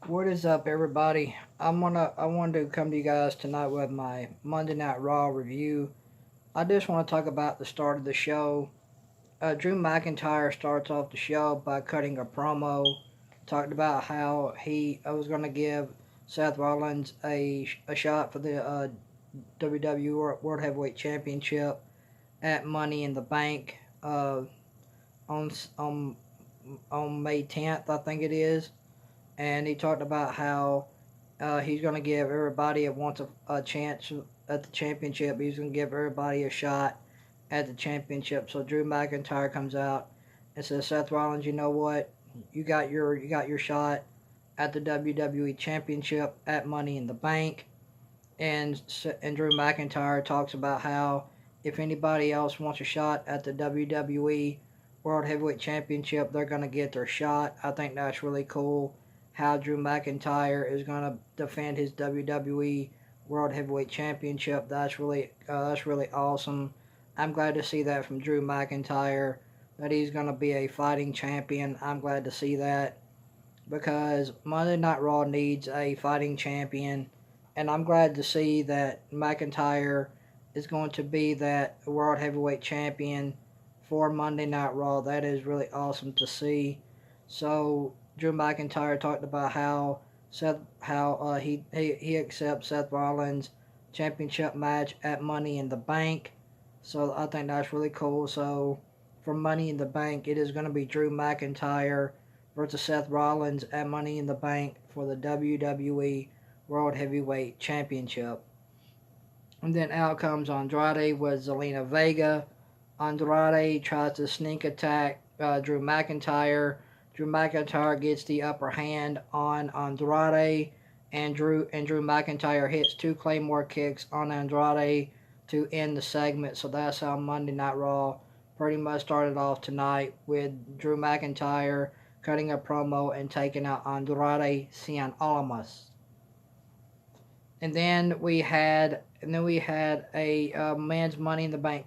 What is up, everybody? I wanted to come to you guys tonight with my Monday Night Raw review. I just want to talk about the start of the show. Drew McIntyre starts off the show by cutting a promo, talked about how he was going to give Seth Rollins a shot for the WWE World Heavyweight Championship at Money in the Bank on on on May 10th, I think it is, and he talked about how he's going to give everybody that wants a chance at the championship. He's going to give everybody a shot at the championship. So Drew McIntyre comes out and says, Seth Rollins, you know what? You got your shot at the WWE Championship at Money in the Bank. And Drew McIntyre talks about how if anybody else wants a shot at the WWE World Heavyweight Championship, they're going to get their shot. I think that's really cool how Drew McIntyre is going to defend his WWE World Heavyweight Championship. That's really awesome. I'm glad to see that from Drew McIntyre, that he's going to be a fighting champion. I'm glad to see that because Monday Night Raw needs a fighting champion, and I'm glad to see that McIntyre is going to be that World Heavyweight Champion for Monday Night Raw. That is really awesome to see. So Drew McIntyre talked about how he accepts Seth Rollins' championship match at Money in the Bank. So I think that's really cool. So for Money in the Bank, it is going to be Drew McIntyre versus Seth Rollins at Money in the Bank for the WWE World Heavyweight Championship. And then out comes Andrade with Zelina Vega. Andrade tries to sneak attack Drew McIntyre. Drew McIntyre gets the upper hand on Andrade, and Drew McIntyre hits two Claymore kicks on Andrade to end the segment. So that's how Monday Night Raw pretty much started off tonight, with Drew McIntyre cutting a promo and taking out Andrade Cien Almas. And then we had a men's Money in the Bank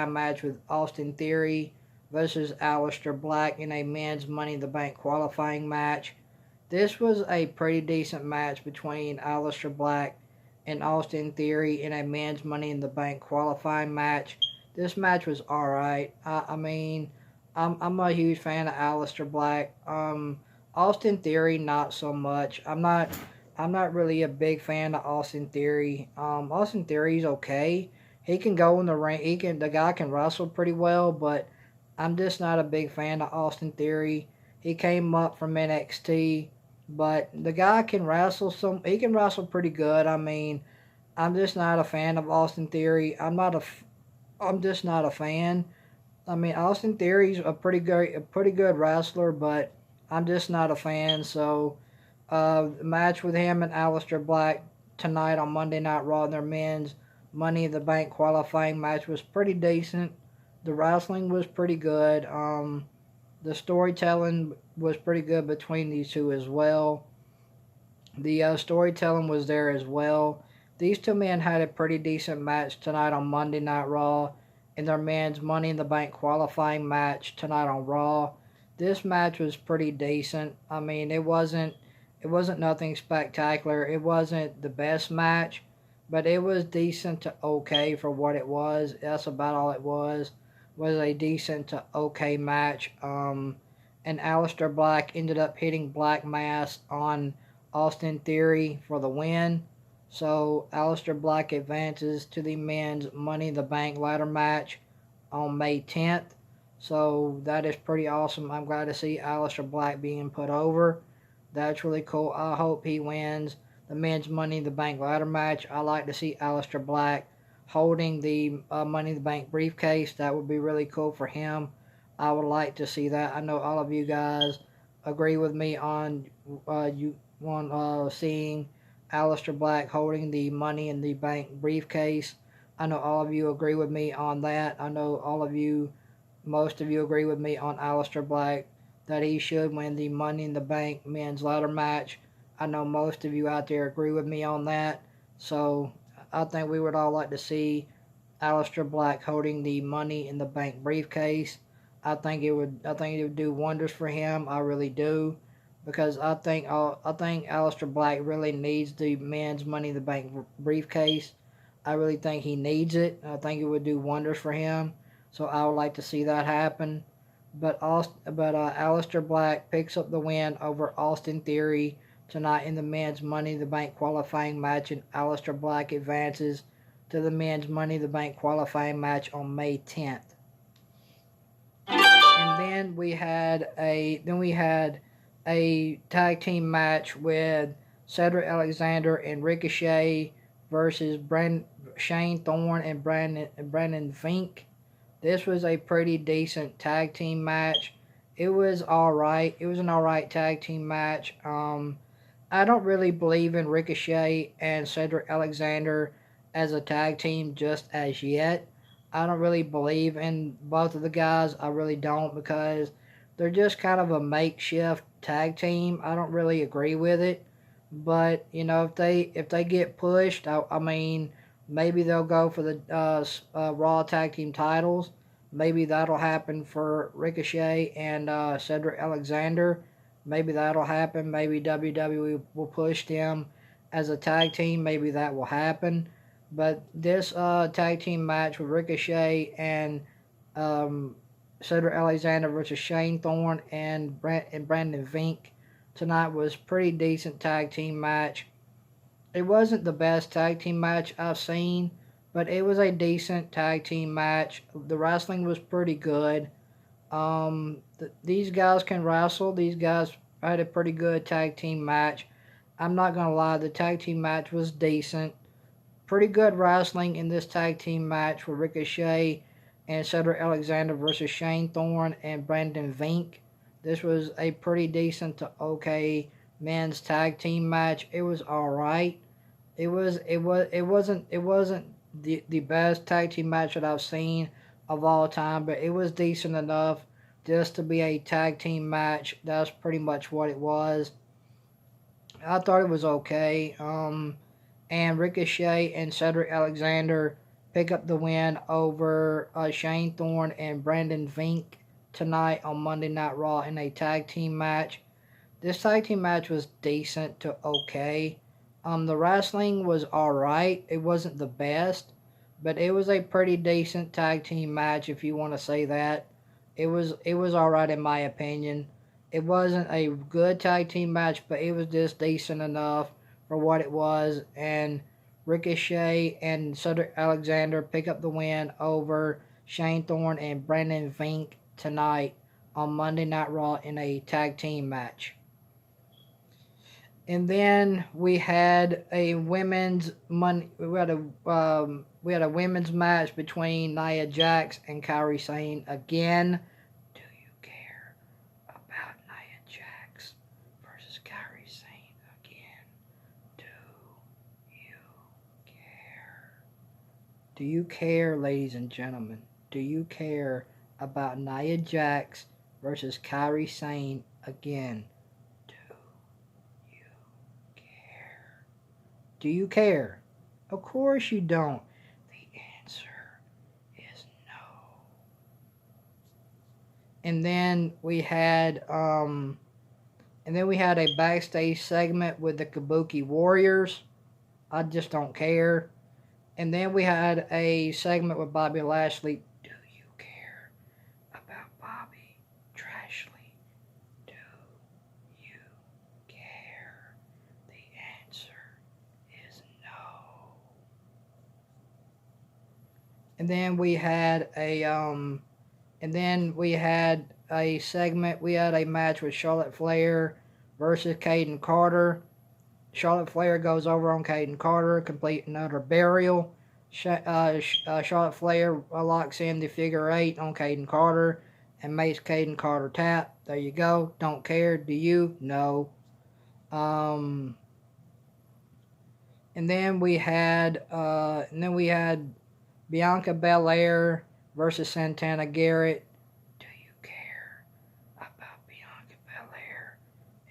match with Austin Theory versus Alistair Black in a men's Money in the Bank qualifying match. This was a pretty decent match between Alistair Black and Austin Theory in a men's Money in the Bank qualifying match. This match was alright. I mean, I'm a huge fan of Alistair Black. Austin Theory, not so much. I'm not really a big fan of Austin Theory. Austin Theory's okay. He can go in the ring. The guy can wrestle pretty well, but I'm just not a big fan of Austin Theory. He came up from NXT, but the guy can wrestle he can wrestle pretty good. I mean, I'm just not a fan of Austin Theory. I'm just not a fan. I mean, Austin Theory's a pretty good wrestler, but I'm just not a fan. So, the match with him and Alistair Black tonight on Monday Night Raw, their men's Money in the Bank qualifying match, was pretty decent. The wrestling was pretty good. The storytelling was pretty good between these two as well. The storytelling was there as well. These two men had a pretty decent match tonight on Monday Night Raw in their men's Money in the Bank qualifying match tonight on Raw. This match was pretty decent. I mean, it wasn't nothing spectacular. It wasn't the best match, but it was decent to okay for what it was. That's about all it was. Was a decent to okay match. And Alistair Black ended up hitting Black Mass on Austin Theory for the win. So Alistair Black advances to the men's Money in the Bank ladder match on May 10th. So that is pretty awesome. I'm glad to see Alistair Black being put over. That's really cool. I hope he wins the men's Money in the Bank ladder match. I like to see Alistair Black holding the Money in the Bank briefcase. That would be really cool for him. I would like to see that. I know all of you guys agree with me on seeing Alistair Black holding the Money in the Bank briefcase. I know all of you agree with me on that. I know most of you agree with me on Alistair Black, that he should win the Money in the Bank men's ladder match. I know most of you out there agree with me on that. So I think we would all like to see Alistair Black holding the Money in the Bank briefcase. I think it would do wonders for him. I really do, because I think Alistair Black really needs the men's Money in the Bank briefcase. I really think he needs it. I think it would do wonders for him. So I would like to see that happen. Alistair Black picks up the win over Austin Theory tonight in the men's Money in the Bank qualifying match, and Alistair Black advances to the men's Money in the Bank qualifying match on May 10th. And then we had a tag team match with Cedric Alexander and Ricochet versus Shane Thorne and Brandon Fink. This was a pretty decent tag team match. It was alright. It was an alright tag team match. I don't really believe in Ricochet and Cedric Alexander as a tag team just as yet. I don't really believe in both of the guys. I really don't, because they're just kind of a makeshift tag team. I don't really agree with it. But, you know, if they get pushed, I mean, maybe they'll go for the Raw tag team titles. Maybe that'll happen for Ricochet and Cedric Alexander. Maybe that'll happen. Maybe WWE will push them as a tag team. Maybe that will happen. But this tag team match with Ricochet and Cedric Alexander versus Shane Thorne and Brandon Fink tonight was pretty decent tag team match. It wasn't the best tag team match I've seen, but it was a decent tag team match. The wrestling was pretty good. These guys can wrestle. These guys had a pretty good tag team match. I'm not going to lie, the tag team match was decent. Pretty good wrestling in this tag team match with Ricochet and Cedric Alexander versus Shane Thorne and Brandon Fink. This was a pretty decent to okay men's tag team match. It was alright. It wasn't the best tag team match that I've seen of all time, but it was decent enough just to be a tag team match. That's pretty much what it was. I thought it was okay. And Ricochet and Cedric Alexander pick up the win over Shane Thorne and Brandon Fink tonight on Monday Night Raw in a tag team match. This tag team match was decent to okay. The wrestling was alright. It wasn't the best, but it was a pretty decent tag team match, if you want to say that. It was alright in my opinion. It wasn't a good tag team match, but it was just decent enough for what it was. And Ricochet and Cedric Alexander pick up the win over Shane Thorne and Brandon Fink tonight on Monday Night Raw in a tag team match. And then we had a women's match between Nia Jax and Kairi Sane again. Do you care about Nia Jax versus Kairi Sane again? Do you care? Do you care, ladies and gentlemen? Do you care about Nia Jax versus Kairi Sane again? Do you care? Of course you don't. The answer is no. And then we had a backstage segment with the Kabuki Warriors. I just don't care. And then we had a segment with Bobby Lashley. Do you care about Bobby Trashley? Do you care? The answer is no. And then we had a segment. We had a match with Charlotte Flair versus Caden Carter. Charlotte Flair goes over on Caden Carter, complete another burial. Charlotte Flair locks in the figure 8 on Caden Carter and makes Caden Carter tap. There you go. Don't care. Do you? No. And then we had Bianca Belair versus Santana Garrett. Do you care about Bianca Belair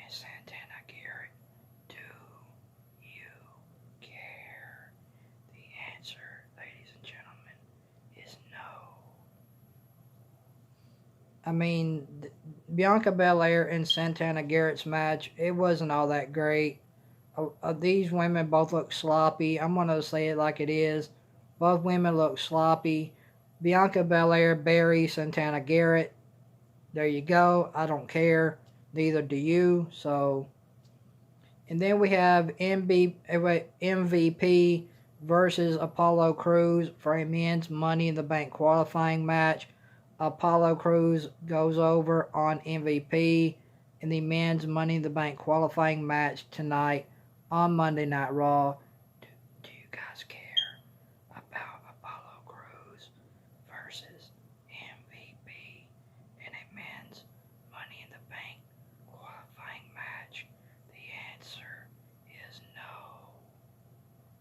and Santana Garrett? Do you care? The answer, ladies and gentlemen, is no. I mean, Bianca Belair and Santana Garrett's match, it wasn't all that great. These women both look sloppy. I'm going to say it like it is. Both women look sloppy. Bianca Belair buries Santana Garrett. There you go. I don't care. Neither do you. So, and then we have MVP versus Apollo Crews for a men's Money in the Bank qualifying match. Apollo Crews goes over on MVP in the men's Money in the Bank qualifying match tonight on Monday Night Raw. Do you guys care about Apollo Crews versus MVP in a men's Money in the Bank qualifying match? The answer is no.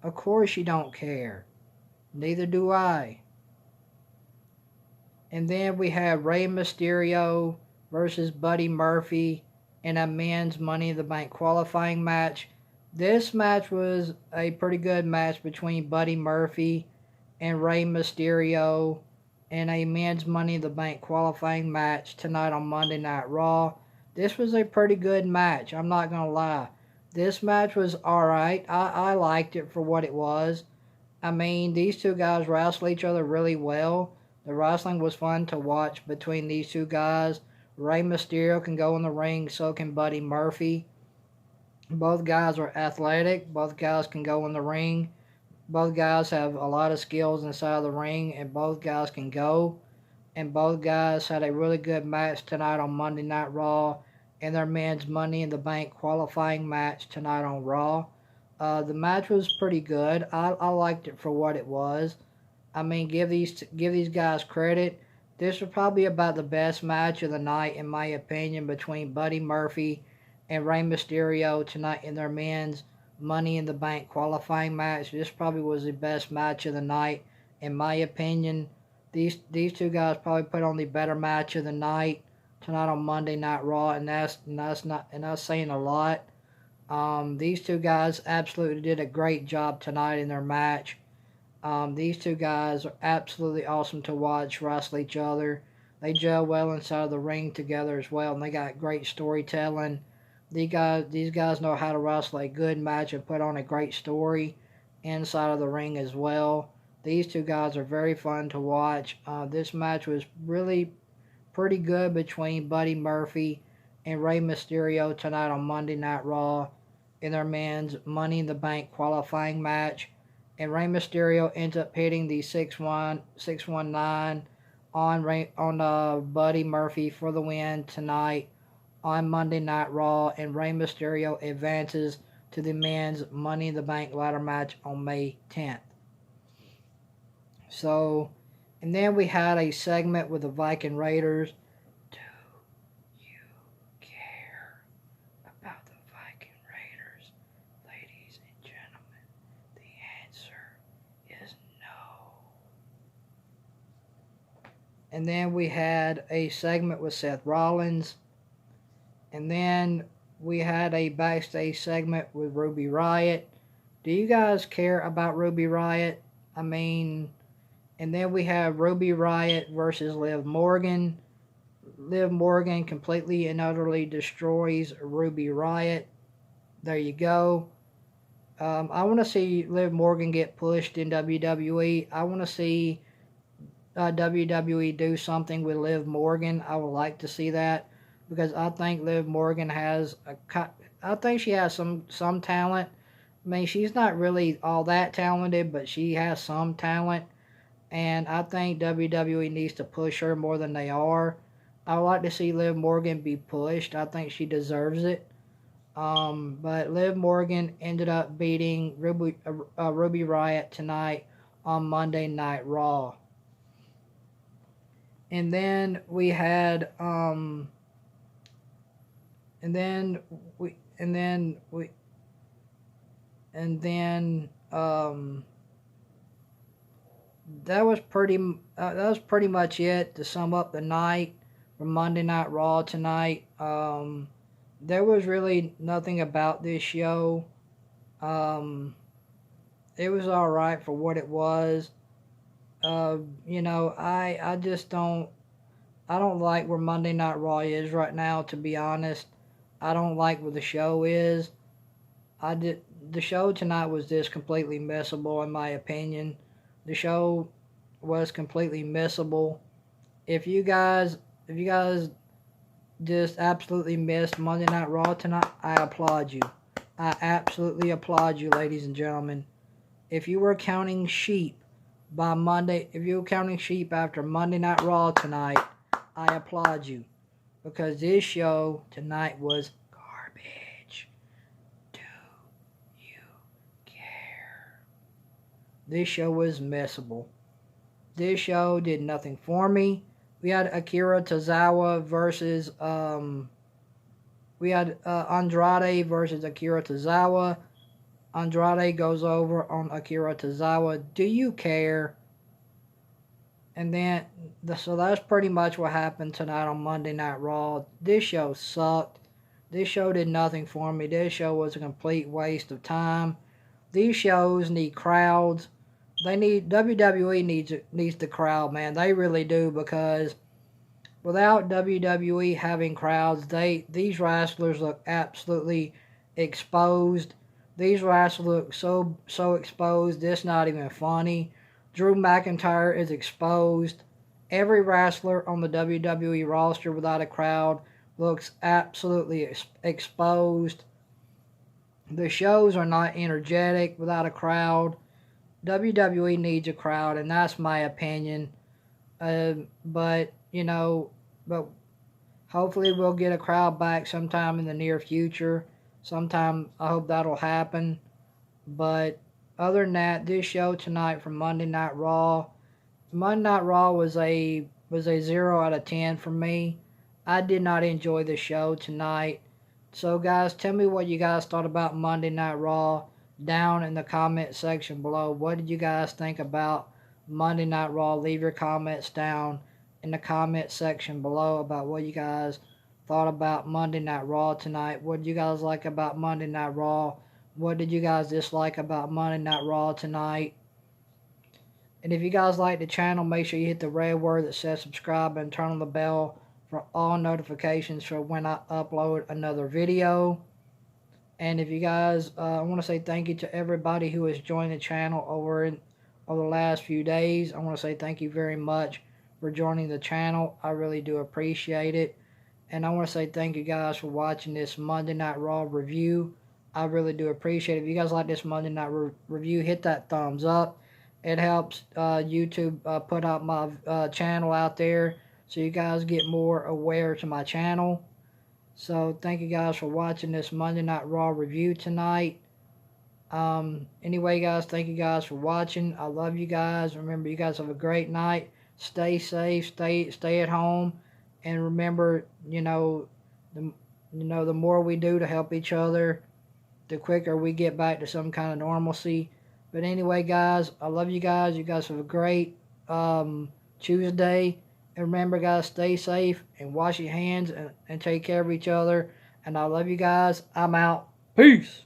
Of course you don't care. Neither do I. And then we have Rey Mysterio versus Buddy Murphy in a men's Money in the Bank qualifying match. This match was a pretty good match between Buddy Murphy and Rey Mysterio in a men's Money in the Bank qualifying match tonight on Monday Night Raw. This was a pretty good match, I'm not going to lie. This match was alright. I liked it for what it was. I mean, these two guys wrestle each other really well. The wrestling was fun to watch between these two guys. Rey Mysterio can go in the ring, so can Buddy Murphy. Both guys are athletic. Both guys can go in the ring. Both guys have a lot of skills inside of the ring, and both guys can go. And both guys had a really good match tonight on Monday Night Raw in their men's Money in the Bank qualifying match tonight on Raw. The match was pretty good. I liked it for what it was. I mean, give these guys credit. This was probably about the best match of the night, in my opinion, between Buddy Murphy and Rey Mysterio tonight in their men's Money in the Bank qualifying match. This probably was the best match of the night, in my opinion. These two guys probably put on the better match of the night tonight on Monday Night Raw, and that's saying a lot. These two guys absolutely did a great job tonight in their match. These two guys are absolutely awesome to watch wrestle each other. They gel well inside of the ring together as well, and they got great storytelling. These guys know how to wrestle a good match and put on a great story inside of the ring as well. These two guys are very fun to watch. This match was really pretty good between Buddy Murphy and Rey Mysterio tonight on Monday Night Raw in their men's Money in the Bank qualifying match. And Rey Mysterio ends up hitting the 619 on Buddy Murphy for the win tonight on Monday Night Raw, and Rey Mysterio advances to the men's Money in the Bank ladder match on May 10th. So, and then we had a segment with the Viking Raiders. Do you care about the Viking Raiders, ladies and gentlemen? The answer is no. And then we had a segment with Seth Rollins. And then we had a backstage segment with Ruby Riott. Do you guys care about Ruby Riott? I mean, and then we have Ruby Riott versus Liv Morgan. Liv Morgan completely and utterly destroys Ruby Riott. There you go. I want to see Liv Morgan get pushed in WWE. I want to see WWE do something with Liv Morgan. I would like to see that, because I think Liv Morgan I think she has some talent. I mean, she's not really all that talented, but she has some talent. And I think WWE needs to push her more than they are. I would like to see Liv Morgan be pushed. I think she deserves it. But Liv Morgan ended up beating Ruby Riott tonight on Monday Night Raw. And then we had that was pretty much it to sum up the night for Monday Night Raw tonight. There was really nothing about this show. It was all right for what it was. I just don't. I don't like where Monday Night Raw is right now, to be honest. I don't like where the show is. The show tonight was just completely missable in my opinion. The show was completely missable. If you guys just absolutely missed Monday Night Raw tonight, I applaud you. I absolutely applaud you, ladies and gentlemen. If you were counting sheep if you were counting sheep after Monday Night Raw tonight, I applaud you. Because this show tonight was garbage. Do you care? This show was missable. This show did nothing for me. We had Akira Tozawa versus Andrade versus Akira Tozawa. Andrade goes over on Akira Tozawa. Do you care? And then, so that's pretty much what happened tonight on Monday Night Raw. This show sucked. This show did nothing for me. This show was a complete waste of time. These shows need crowds. WWE needs the crowd, man. They really do, because without WWE having crowds, these wrestlers look absolutely exposed. These wrestlers look so exposed. It's not even funny. Drew McIntyre is exposed. Every wrestler on the WWE roster without a crowd looks absolutely exposed. The shows are not energetic without a crowd. WWE needs a crowd, and that's my opinion. But hopefully we'll get a crowd back sometime in the near future. Sometime I hope that'll happen. But other than that, this show tonight from Monday Night Raw was a 0 out of 10 for me. I did not enjoy the show tonight. So guys, tell me what you guys thought about Monday Night Raw down in the comment section below. What did you guys think about Monday Night Raw? Leave your comments down in the comment section below about what you guys thought about Monday Night Raw tonight. What did you guys like about Monday Night Raw? What did you guys dislike about Monday Night Raw tonight? And if you guys like the channel, make sure you hit the red word that says subscribe and turn on the bell for all notifications for when I upload another video. And if you guys, I want to say thank you to everybody who has joined the channel over the last few days. I want to say thank you very much for joining the channel. I really do appreciate it. And I want to say thank you guys for watching this Monday Night Raw review. I really do appreciate it. If you guys like this Monday Night review, hit that thumbs up. It helps YouTube put out my channel out there, so you guys get more aware to my channel. So thank you guys for watching this Monday Night Raw review tonight. Anyway, guys, thank you guys for watching. I love you guys. Remember, you guys have a great night. Stay safe. Stay at home. And remember, the more we do to help each other, the quicker we get back to some kind of normalcy. But anyway, guys, I love you guys. You guys have a great Tuesday. And remember, guys, stay safe and wash your hands and take care of each other. And I love you guys. I'm out. Peace.